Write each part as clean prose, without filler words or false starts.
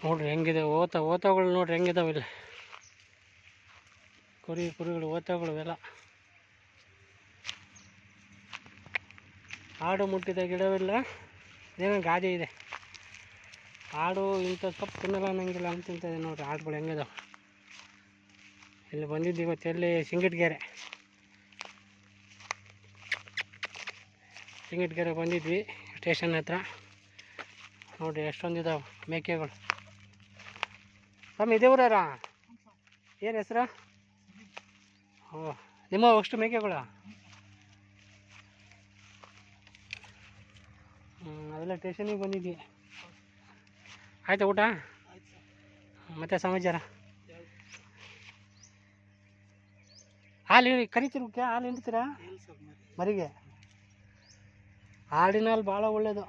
ನೋಡ್ರಿ ಹೆಂಗಿದೆ ಓತಗಳು ನೋಡ್ರಿ ಹೆಂಗಿದಾವೆ ಇಲ್ಲಿ. ಕುರಿಗಳು ಓತಗಳು ಎಲ್ಲ. ಆಡು ಮುಟ್ಟಿದ ಗಿಡವಿಲ್ಲ, ಇದೇನೋ ಗಾದೆ ಇದೆ. ಆಡು ಇಂಥ ಸೊಪ್ಪು ತಿನ್ನಲ್ಲ ಅನ್ನಂಗಿಲ್ಲ ಅಂತ ತಿಂತದೆ ನೋಡ್ರಿ ಆಡುಗಳು ಹೆಂಗಿದಾವೆ. ಇಲ್ಲಿ ಬಂದಿದ್ದು ಇವತ್ತು ಎಲ್ಲಿ ಸಿಂಗಟ್ಗೆರೆ ಬಂದಿದ್ವಿ ಸ್ಟೇಷನ್ ಹತ್ರ. ನೋಡಿರಿ ಎಷ್ಟೊಂದಿದಾವೆ ಮೇಕೆಗಳು. ತಮ್ಮ ಇದೇ ಊರಾರ? ಏನು ಹೆಸರು? ಓ, ನಿಮ್ಮ ಅಷ್ಟು ಮೇಕೆಗಳ? ಅದೆಲ್ಲ ಸ್ಟೇಷನಿಗೆ ಬಂದಿದ್ವಿ. ಆಯ್ತಾ ಊಟ? ಮತ್ತೆ ಸಮಾಚಾರ? ಹಾಲು ಕರಿತಿರ್ಬೇಕೆ? ಹಾಲು ಹಿಂಡ್ತೀರಾ ಮರಿಗೆ? ಹಾಲಿನ ಹಾಲು ಭಾಳ ಒಳ್ಳೆಯದು.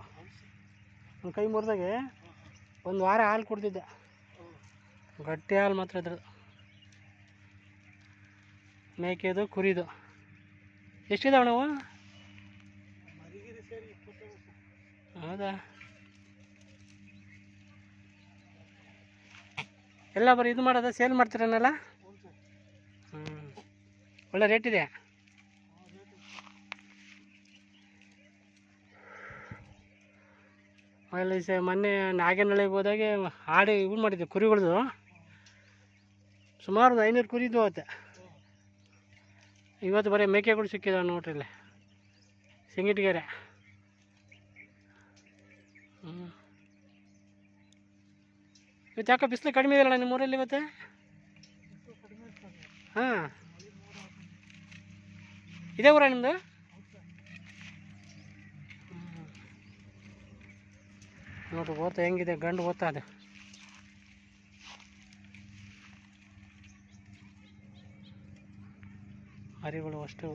ಒಂದು ಕೈ ಮುರಿದಾಗೆ ಒಂದು ವಾರ ಹಾಲು ಕುಡ್ದಿದ್ದೆ. ಗಟ್ಟಿ ಹಾಲು ಮಾತ್ರ ಇದ್ರದ್ದು. ಮೇಕೆದು ಕುರಿದು ಎಷ್ಟಿದಾವೆ ನಾವು? ಹೌದಾ? ಎಲ್ಲ ಬರೀ ಇದು ಮಾಡೋದ, ಸೇಲ್ ಮಾಡ್ತೀರನಲ್ಲ? ಒಳ್ಳೆ ರೇಟ್ ಇದೆ. ಅಲ್ಲಿ ಮೊನ್ನೆ ನಾಗೇನಹಳ್ಳಿಗೆ ಹೋದಾಗೆ ಆಡಿ ಇವು ಮಾಡಿದ್ದೆ ಕುರಿಗಳದು. ಸುಮಾರು ಒಂದು 500 ಕುರಿದು ಅವತ್ತೆ. ಇವತ್ತು ಬರೀ ಮೇಕೆಗಳು ಸಿಕ್ಕಿದಾವೆ ನೋಡ್ರಿ ಇಲ್ಲಿ ಸಿಂಗಟ್ಗೆರೆ. ಇವತ್ತು ಯಾಕೆ ಬಿಸಿಲು ಕಡಿಮೆ ಇದೆಯಲ್ಲ ನಿಮ್ಮೂರಲ್ಲಿ ಇವತ್ತು? ಹಾಂ, ಇದೇ ಊರ ನಿಮ್ಮದು? ನೋಡ್ರಿ ಓತ ಹೆಂಗಿದೆ, ಗಂಡು ಓತ ಅದು. ಮರಿಗಳು ಅಷ್ಟು.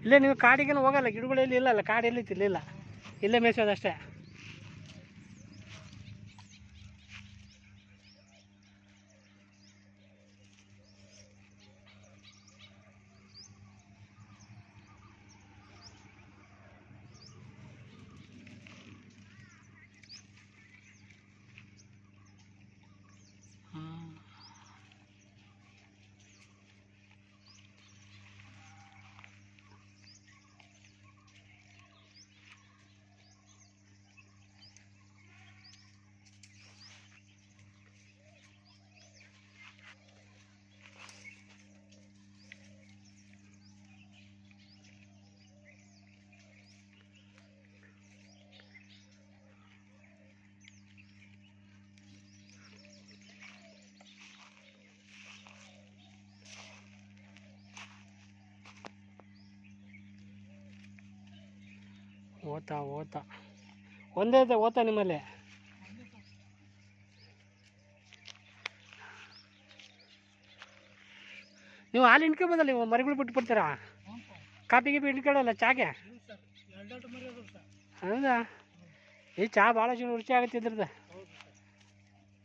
ಇಲ್ಲೇ ನೀವು ಕಾಡಿಗೇನು ಹೋಗಲ್ಲ? ಗಿಡಗಳಲ್ಲಿ ಇಲ್ಲಲ್ಲ, ಕಾಡು ಎಲ್ಲಿತ್ತು? ಇಲ್ಲಿಲ್ಲ, ಇಲ್ಲೇ ಮೇಯ್ಸೋದಷ್ಟೇ. ಓತ ಒಂದೇ ಇದೆ ಓತ ನಿಮ್ಮಲ್ಲಿ? ನೀವು ಹಾಲು ಹಿಂಡ್ಕೊಬೋದಲ್ಲ, ನೀವು ಮರಿಗಳು ಬಿಟ್ಬಿಡ್ತೀರಾ? ಕಾಪಿಗೆ ಹಿಂಡ್ಕೊಳ್ಳಲ್ಲ ಚಾಗೆ? ಹೌದಾ? ಈ ಚಹಾ ಭಾಳ ರುಚಿ ಆಗುತ್ತೆ ಇದ್ರದ್ದು.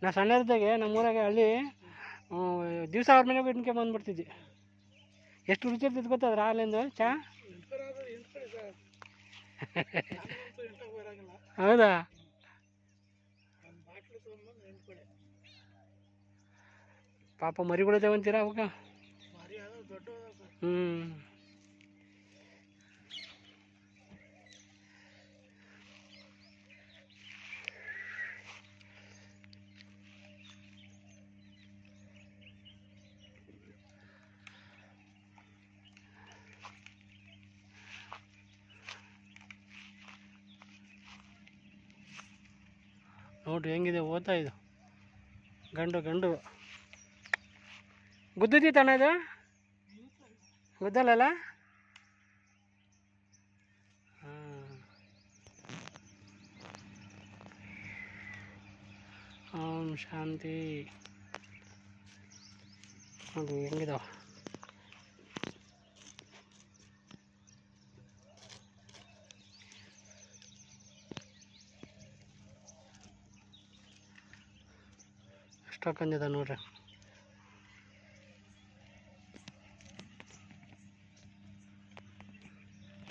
ನಾ ಸಣ್ಣದಾಗೆ ನಮ್ಮೂರಾಗೆ ಹಳ್ಳಿ ದಿವಸ ಅವ್ರ ಮನೆಗೆ ಹಿಂಡ್ಕೊಂಡು ಬಂದ್ಬಿಡ್ತಿದ್ವಿ. ಎಷ್ಟು ರುಚಿ ಇರ್ತಿದ್ದು ಗೊತ್ತಾದ್ರೆ ಹಾಲಿಂದ ಚಹಾ. ಹೌದಾ? ಪಾಪ ಮರಿಗಳಿದ್ದಾವೆ ಅಂತೀರಾ ಅವಕ್ಕೆ? ನೋಡ್ರಿ ಹೆಂಗಿದೆ ಓತ ಇದು. ಗಂಡು ಗುದ್ದಿದ್ದಿ ತಾನೆ ಇದು? ಗುದ್ದಲ್ಲ? ಓಂ ಶಾಂತಿ. ನೋಡಿ ಹೆಂಗಿದಾವ. ಎಷ್ಟೊಂದಿದೆ ನೋಡ್ರಿ.